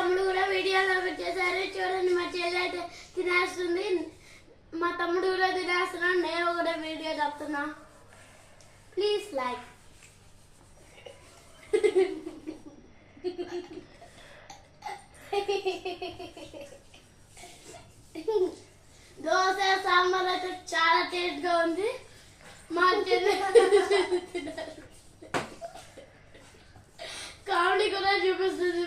తమ్ముడు కూడా వీడియోలో పెట్టేశారు చూడండి. మా చెల్లి అయితే తినేస్తుంది, మా తమ్ముడు కూడా తినేస్తున్నాడు, నేను కూడా వీడియో చెప్తున్నా. Please like. దోశ సాంబార్ అయితే చాలా టేస్ట్గా ఉంది. మా చెల్లి కామెడీ కూడా చూపిస్తుంది.